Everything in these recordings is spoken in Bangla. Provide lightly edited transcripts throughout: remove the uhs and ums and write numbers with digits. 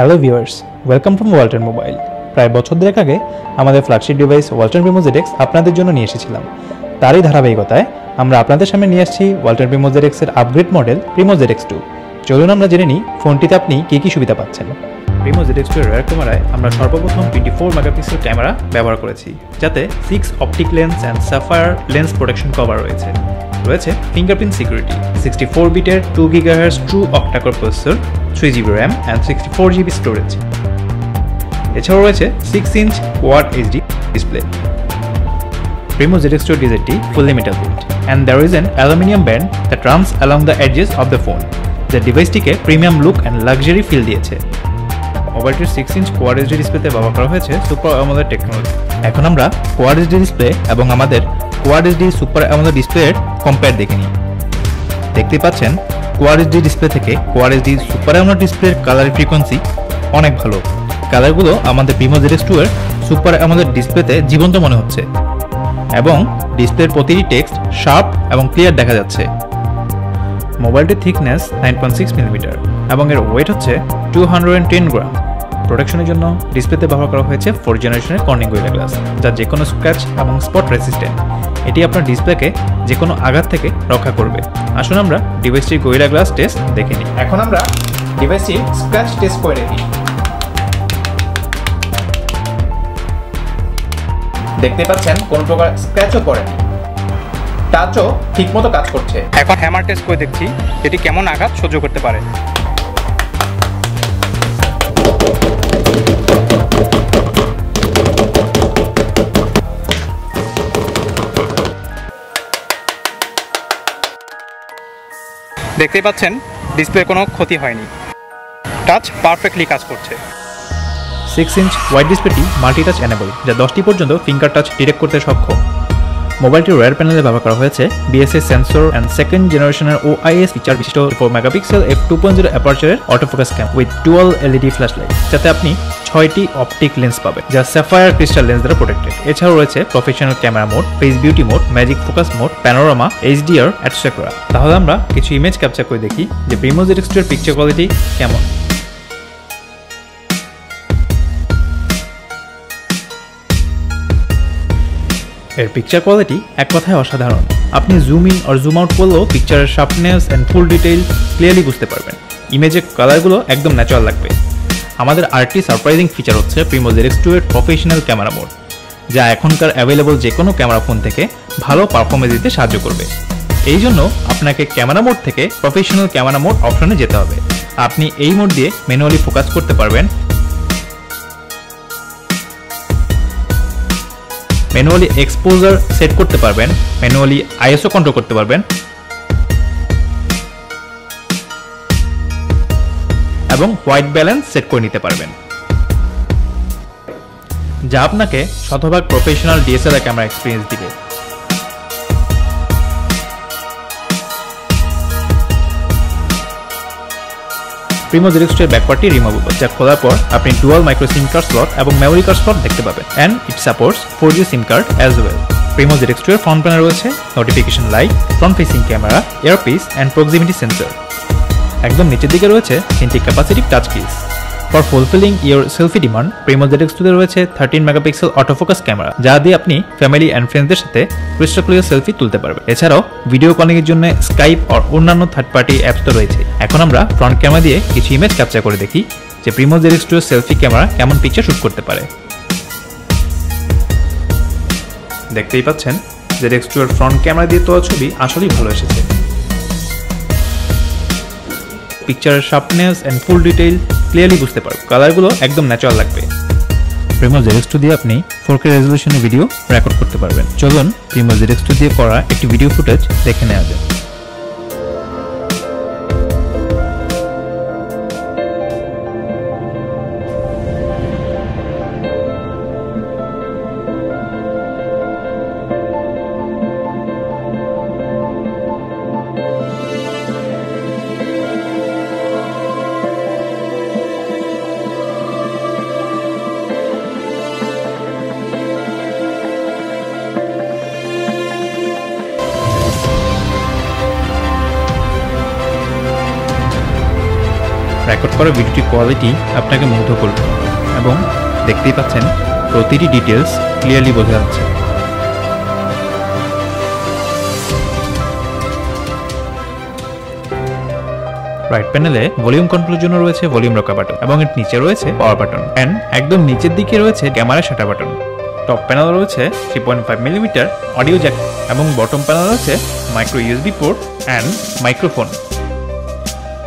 Hello viewers, welcome to Walton mobile. প্রায় বছর দেড়েক আগে আমাদের flagship device Walton Primo ZX আপনাদের জন্য নিয়ে এসেছিলাম। তারই ধারাবাহিকতায় আমরা আপনাদের সামনে নিয়ে আসছি ওয়ালটন প্রিমো ZX এর আপগ্রেড মডেল প্রিমো ZX2। চলুন আমরা জেনে নিই ফোনটিতে আপনি কী কী সুবিধা পাচ্ছেন। প্রিমো ZX2 এর রিয়ার ক্যামেরায় আমরা সর্বপ্রথম 24 মেগাপিক্সেল ক্যামেরা ব্যবহার করেছি, যাতে 6 optic lens and Sapphire lens protection cover রয়েছে ফিঙ্গারপ্রিন্ট সিকিউরিটি, 64 বিটের 2 GHz true octa-core processor, 3GB RAM and 64GB storage. এছাড়াও রয়েছে 6 inch quad HD display. Primo ZX2 ডিজাইনটি fully metal built and there is an aluminum band that runs along the edges of the phone, যা ডিভাইসটিকে premium look and luxury feel দিয়েছে। মোবাইলটির 6 ইঞ্চ কোয়াড HD ডিসপ্লেতে ব্যবহার করা হয়েছে সুপার AMOLED টেকনোলজি। এখন আমরা কোয়াড HD ডিসপ্লে এবং আমাদের কোয়াড HD সুপার AMOLED ডিসপ্লের কম্পেয়ার দেখে নিই। দেখতে পাচ্ছেন কোয়াড HD ডিসপ্লে থেকে কোয়াড HD সুপার AMOLED ডিসপ্লের কালার ফ্রিকোয়েন্সি অনেক ভালো। কালারগুলো আমাদের প্রিমো ZX2 এর সুপার AMOLED ডিসপ্লেতে জীবন্ত মনে হচ্ছে এবং ডিসপ্লের প্রতিটি টেক্সট শার্প এবং ক্লিয়ার দেখা যাচ্ছে। মোবাইলটির থিকনেস 9.6 মিলিমিটার এবং এর ওয়েট হচ্ছে 210 গ্রাম। প্রোটেকশনের জন্য ডিসপ্লেতে ব্যবহার করা হয়েছে 4th জেনারেশনের কর্নিং গরিলা গ্লাস, যা যে কোনো স্ক্র্যাচ এবং স্পট রেসিস্ট্যান্ট। এটি আপনার ডিসপ্লেকে যে কোনো আঘাত থেকে রক্ষা করবে। আসুন আমরা ডিভাইসটির গরিলা গ্লাস টেস্ট দেখে নিই। এখন আমরা ডিভাইসটির স্ক্র্যাচ টেস্ট করে দেখি। দেখতে পাচ্ছেন কোনো প্রকার স্ক্র্যাচও পড়েনি, টাচও ঠিকমতো কাজ করছে। এখন হ্যামার টেস্ট করে দেখছি এটি কেমন আঘাত সহ্য করতে পারে। দেখতেই পাচ্ছেন ডিসপ্লের কোনো ক্ষতি হয়নি, টাচ পারফেক্টলি কাজ করছে। 6 ইঞ্চ ওয়াইড ডিসপ্লেটি মাল্টিটাচ এনেবল, যা 10টি পর্যন্ত ফিঙ্গার টাচ ডিটেক্ট করতে সক্ষম। মোবাইলটির রিয়ার প্যানেলে ব্যবহার করা হয়েছে BSA সেন্সর অ্যান্ড 2nd জেনারেশনের OIS ফিচার বিশিষ্ট 4 মেগাপিক্সেল f2.0 অ্যাপারচারের autofocus cam with dual LED flashlight, যাতে আপনি 6টি অপটিক লেন্স পাবেন, যা স্যাফায়ার ক্রিস্টাল লেন্স দ্বারা প্রোটেক্টেড। এছাড়াও রয়েছে professional camera mode, face beauty mode, magic focus mode, panorama, HDR et cetera. তাহলে আমরা কিছু ইমেজ ক্যাপচার করে দেখি যে প্রিমো ZX2 এর পিকচার কোয়ালিটি কেমন। এর পিকচার কোয়ালিটি এক কথায় অসাধারণ। আপনি জুম ইন আর জুম আউট করলেও পিকচারের sharpness and full detail clearly বুঝতে পারবেন। ইমেজের কালারগুলো একদম ন্যাচারাল লাগবে। আমাদের আরেকটি সারপ্রাইজিং ফিচার হচ্ছে প্রিমো ZX2 এর প্রফেশনাল ক্যামেরা মোড, যা এখনকার অ্যাভেলেবল যে কোনো ক্যামেরা ফোন থেকে ভালো পারফরমেন্স দিতে সাহায্য করবে। এই জন্য আপনাকে ক্যামেরা মোড থেকে প্রফেশনাল ক্যামেরা মোড অপশনে যেতে হবে। আপনি এই মোড দিয়ে ম্যানুয়ালি ফোকাস করতে পারবেন, ম্যানুয়ালি এক্সপোজার সেট করতে পারবেন, ম্যানুয়ালি ISO কন্ট্রোল করতে পারবেন এবং হোয়াইট ব্যালেন্স সেট করে নিতে পারবেন, যা আপনাকে শতভাগ প্রফেশনাল DSLR ক্যামেরা এক্সপিরিয়েন্স দিবে। প্রিমো ZX2 এর ব্যাকপার্টটি রিমুভেবল, যা খোলার পর আপনি ডুয়াল মাইক্রো সিম কার্ড স্লট এবং মেমোরি কার্ড স্লট দেখতে পাবেন and it supports 4G SIM card as well. Primo ZX2 এর ফ্রন্ট প্যানেলে রয়েছে notification light, front facing camera, earpiece and proximity sensor. একদম নিচের দিকে রয়েছে 3টি capacitive touch kiss. For fulfilling your selfie demand, Primo ZX2 তে রয়েছে 13 মেগাপিক্সেল অটোফোকাস ক্যামেরা, যা দিয়ে আপনি ফ্যামিলি অ্যান্ড ফ্রেন্ডসদের সাথে ক্রিস্টাল ক্লিয়ার সেলফি তুলতে পারবেন। এছাড়াও ভিডিও কলিং এর জন্য স্কাইপ আর অন্যান্য থার্ড পার্টি অ্যাপস তো রয়েছে। এখন আমরা ফ্রন্ট ক্যামেরা দিয়ে কিছু ইমেজ ক্যাপচার করে দেখি যে প্রিমো ZX2 এর সেলফি ক্যামেরা কেমন পিকচার শুট করতে পারে। দেখতেই পাচ্ছেন ZX2 এর ফ্রন্ট ক্যামেরা দিয়ে তোলা ছবি আসলেই ভালো এসেছে। পিকচারের sharpness and full detail clearly বুঝতে পারবেন। কালারগুলো একদম ন্যাচারাল লাগবে। প্রিমো ZX2 দিয়ে আপনি 4K রেজলিউশনে ভিডিও রেকর্ড করতে পারবেন। চলুন প্রিমো ZX2 দিয়ে করা একটি ভিডিও ফুটেজ দেখে নেওয়া যায়। রেকর্ড করা ভিডিওটির কোয়ালিটি আপনাকে মুগ্ধ করবে এবং দেখতেই পাচ্ছেন প্রতিটি ডিটেলস ক্লিয়ারলি বোঝা যাচ্ছে। রাইট প্যানেলে ভলিউম কন্ট্রোলের জন্য রয়েছে ভলিউম রকার বাটন এবং এর নিচে রয়েছে পাওয়ার বাটন এন্ড একদম নিচের দিকে রয়েছে ক্যামেরা শাটার বাটন। টপ প্যানেলে রয়েছে 3.5 মিলিমিটার অডিও জ্যাক এবং বটম প্যানেলে রয়েছে micro USB port and microphone.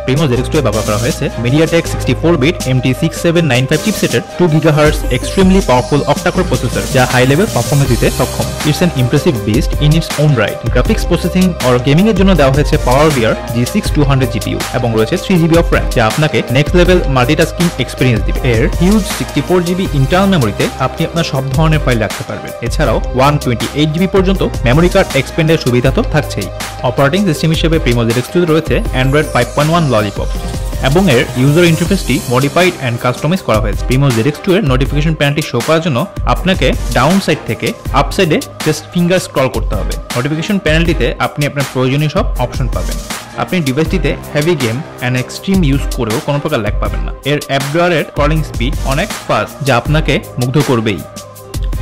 Primo ZX2 এ ব্যবহার করা হয়েছে MediaTek 64-bit MT6795 চিপসেটের 2 GHz extremely powerful octa-core processor যা হাই লেভেল পারফরম্যান্স দিতে সক্ষম। It's an impressive beast in its own right. Graphics processing আর গেমিং এর জন্য দেওয়া হয়েছে PowerVR G6 200 GPU এবং রয়েছে 3GB of RAM যা আপনাকে নেক্সট লেভেল মাল্টিটাস্কিং এক্সপেরিয়েন্স দিবে। এর হিউজ 64GB ইন্টারনাল মেমোরিতে আপনি আপনার সব ধরনের ফাইল রাখতে পারবেন। এছাড়াও 128GB পর্যন্ত মেমোরি কার্ড এক্সপেন্ডের সুবিধা তো থাকছেই। অপারেটিং সিস্টেম হিসেবে Primo ZX2 রয়েছে Android 5.1 ললিপপ এবং এর ইউজার ইন্টারফেসটি মডিফাইড এন্ড কাস্টমাইজ করা হয়েছে। Primo ZX2 এর নোটিফিকেশন প্যানেলটি শো করার জন্য আপনাকে ডাউন সাইড থেকে আপ সাইডে জাস্ট ফিঙ্গার স্ক্রল করতে হবে। নোটিফিকেশন প্যানেলটিতে আপনি আপনার প্রয়োজনীয় সব অপশন পাবেন। আপনি ডিভাইসটিতে heavy game and extreme use করেও কোনো প্রকার ল্যাগ পাবেন না। এর অ্যাপ ড্রয়ারের স্ক্রলিং স্পিড অনেক ফাস্ট যা আপনাকে মুগ্ধ করবেই।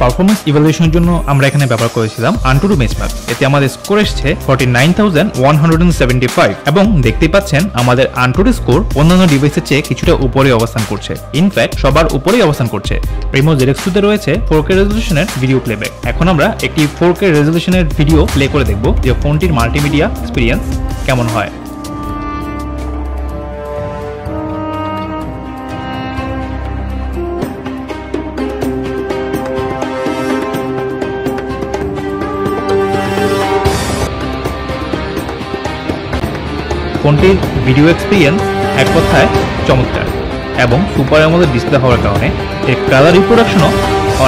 পারফরম্যান্স ইভ্যালুয়েশনের জন্য আমরা এখানে ব্যবহার করেছিলাম AnTuTu বেঞ্চমার্ক। এতে আমাদের স্কোর এসেছে 49,175 এবং দেখতেই পাচ্ছেন আমাদের AnTuTu স্কোর অন্যান্য ডিভাইসের চেয়ে কিছুটা উপরে অবস্থান করছে। ইনফ্যাক্ট সবার উপরেই অবস্থান করছে। Primo ZX2 তে রয়েছে 4K রেজলিউশনের ভিডিও প্লেব্যাক। এখন আমরা একটি 4K রেজলিউশনের ভিডিও প্লে করে দেখব যে ফোনটির মাল্টিমিডিয়া এক্সপিরিয়েন্স কেমন হয়। ফোনটির ভিডিও এক্সপিরিয়েন্স এক কথায় চমৎকার এবং সুপার অ্যামোলেড ডিসপ্লে হওয়ার কারণে এর কালার রিপ্রোডাকশনও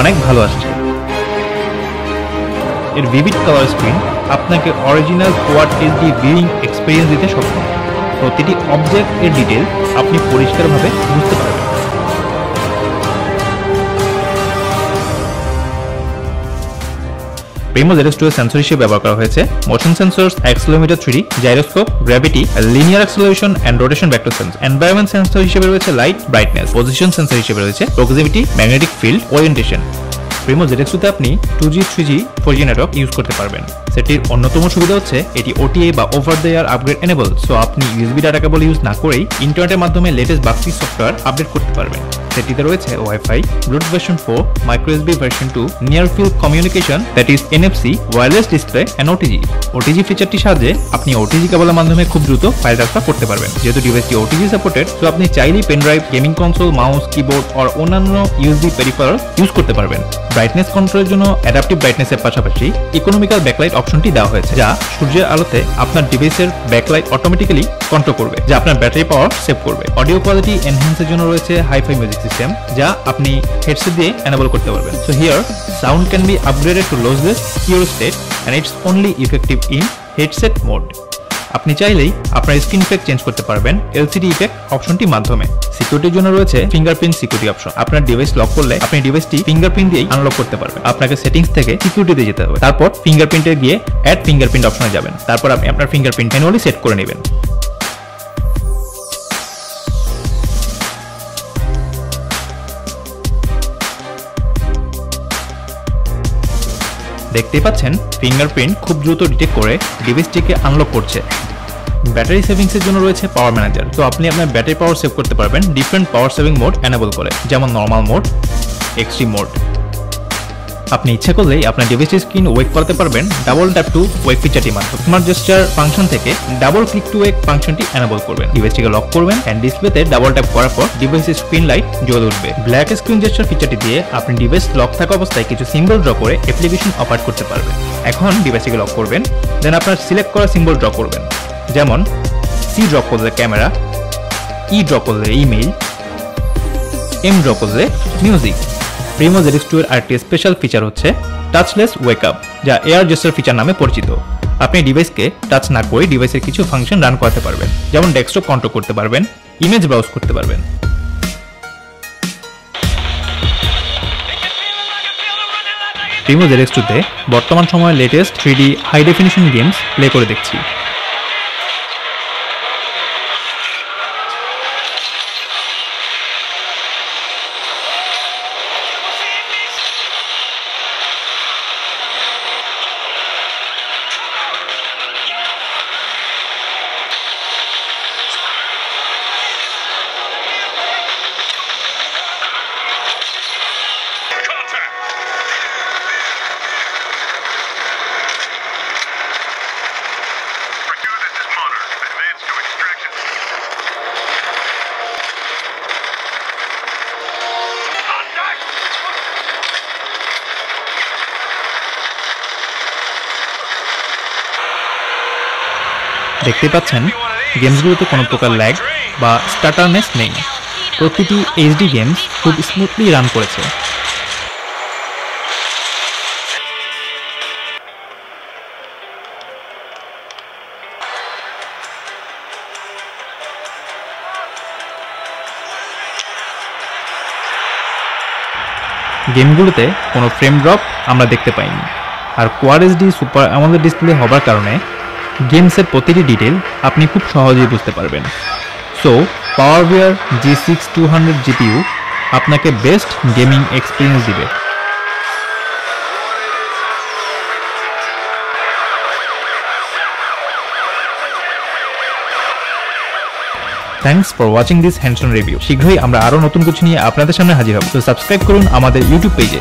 অনেক ভালো আসছে। এর ভিভিড কালার স্ক্রিন আপনাকে original quad HD viewing experience দিতে সক্ষম। প্রতিটি অবজেক্ট এর ডিটেল আপনি পরিষ্কারভাবে বুঝতে পারবেন। Primo ZX2 এর সেন্সর হিসেবে ব্যবহার করা হয়েছে motion sensors, accelerometer 3D, gyroscope, gravity, linear acceleration and rotation vector sensor. Environment sensor হিসেবে রয়েছে লাইট, ব্রাইটনেস। পজিশন সেন্সর হিসেবে রয়েছে proximity, magnetic field, orientation. Primo ZX2 তে আপনি 2G, 3G, 4G network use করতে পারবেন। সেটির অন্যতম সুবিধা হচ্ছে এটি OTA বা over the air upgrade enable, so আপনি USB ডাটা কেবল ইউজ না করেই ইন্টারনেটের মাধ্যমে লেটেস্ট বাক্সি সফটওয়্যার আপডেট করতে পারবেন। সেটিতে রয়েছে wifi, Bluetooth version 4, micro USB version 2, near field communication that is NFC, wireless display and OTG ফিচারটির সাহায্যে আপনি OTG কেবলের মাধ্যমে খুব দ্রুত ফাইল ট্রান্সফার করতে পারবেন। যেহেতু ডিভাইসটি OTG সাপোর্টেড, সো আপনি চাইলেই pen drive, gaming console, mouse, keyboard আর অন্যান্য USB পেরিফেরাল ইউজ করতে পারবেন। ব্রাইটনেস কন্ট্রোলের জন্য অ্যাডাপটিভ ব্রাইটনেসের পাশাপাশি ইকোনমিক্যাল ব্যাকলাইট অপশনটি দেওয়া হয়েছে যা সূর্যের আলোতে আপনার ডিভাইসের ব্যাকলাইট অটোমেটিক্যালি কন্ট্রোল করবে, যা আপনার ব্যাটারি পাওয়ার সেভ করবে। অডিও কোয়ালিটি এনহ্যান্সের জন্য রয়েছে হাই-ফাই মিউজিক সিস্টেম যা আপনি হেডসেট দিয়ে এনেবল করতে পারবেন। So here sound can be upgraded to lossless pure state and it's only effective in headset mode. আপনি চাইলেই আপনার স্ক্রিন ইফেক্ট চেঞ্জ করতে পারবেন LCD ইফেক্ট অপশনটির মাধ্যমে। সিকিউরিটির জন্য রয়েছে ফিঙ্গারপ্রিন্ট সিকিউরিটি অপশন। আপনার ডিভাইস লক করলে আপনি ডিভাইসটি ফিঙ্গারপ্রিন্ট দিয়েই আনলক করতে পারবেন। আপনাকে সেটিংস থেকে সিকিউরিটিতে যেতে হবে, তারপর ফিঙ্গারপ্রিন্টে গিয়ে অ্যাড ফিঙ্গারপ্রিন্ট অপশনে যাবেন। তারপর আপনি আপনার ফিঙ্গারপ্রিন্ট ম্যানুয়ালি সেট করে নেবেন। দেখতেই পাচ্ছেন ফিঙ্গারপ্রিন্ট খুব দ্রুত ডিটেক্ট করে ডিভাইসটিকে আনলক করছে। ব্যাটারি সেভিংসের জন্য রয়েছে পাওয়ার ম্যানেজার, তো আপনি আপনার ব্যাটারি পাওয়ার সেভ করতে পারবেন different power saving mode enable করে, যেমন নর্মাল মোড, এক্সট্রিম মোড। আপনি ইচ্ছা করলেই আপনার ডিভাইসের স্ক্রিন ওয়েক করাতে পারবেন ডাবল ট্যাপ টু ওয়েক ফিচারটির মাধ্যমে। স্মার্ট জেস্চার ফাংশন থেকে ডাবল ক্লিক টু ওয়েক ফাংশনটি এনেবল করবেন। ডিভাইসটিকে লক করবেন এন্ড ডিসপ্লেতে ডাবল ট্যাপ করার পর ডিভাইসের স্ক্রিন লাইট জ্বলে উঠবে। ব্ল্যাক স্ক্রিন জেস্চার ফিচারটি দিয়ে আপনি ডিভাইস লক থাকা অবস্থায় কিছু সিম্বল ড্র করে অ্যাপ্লিকেশন অপারেট করতে পারবেন। এখন ডিভাইসটিকে লক করবেন, দেন আপনার সিলেক্ট করা সিম্বল ড্র করবেন, যেমন C ড্র করলে ক্যামেরা, E ড্র করলে ইমেইল, M ড্র করলে মিউজিক। Primo ZX2 এর আরেকটি স্পেশাল ফিচার হচ্ছে টাচলেস ওয়েকআপ, যা এয়ার জেস্টার ফিচার নামে পরিচিত। আপনি ডিভাইসকে টাচ না করে ডিভাইসের কিছু ফাংশন রান করাতে পারবেন, যেমন ডেস্কটপ কন্ট্রোল করতে পারবেন, ইমেজ ব্রাউজ করতে পারবেন। Primo ZX2 তে বর্তমান সময়ে latest 3D high definition games play করে দেখছি। দেখতে পাচ্ছেন গেমসগুলোতে কোনো প্রকার ল্যাগ বা স্টাটারনেস নেই। প্রতিটি এইচডি গেমস খুব স্মুথলি রান করেছে। গেমগুলোতে কোনো ফ্রেম ড্রপ আমরা দেখতে পাইনি, আর quad HD super AMOLED display হবার কারণে গেমসের প্রতিটি ডিটেল আপনি খুব সহজেই বুঝতে পারবেন। সো পাওয়ারভিআর G6 200 GPU আপনাকে বেস্ট গেমিং এক্সপিরিয়েন্স দিবে। Thanks for watching this hands on review. শীঘ্রই আমরা আরও নতুন কিছু নিয়ে আপনাদের সামনে হাজির হব। তো সাবস্ক্রাইব করুন আমাদের ইউটিউব পেজে।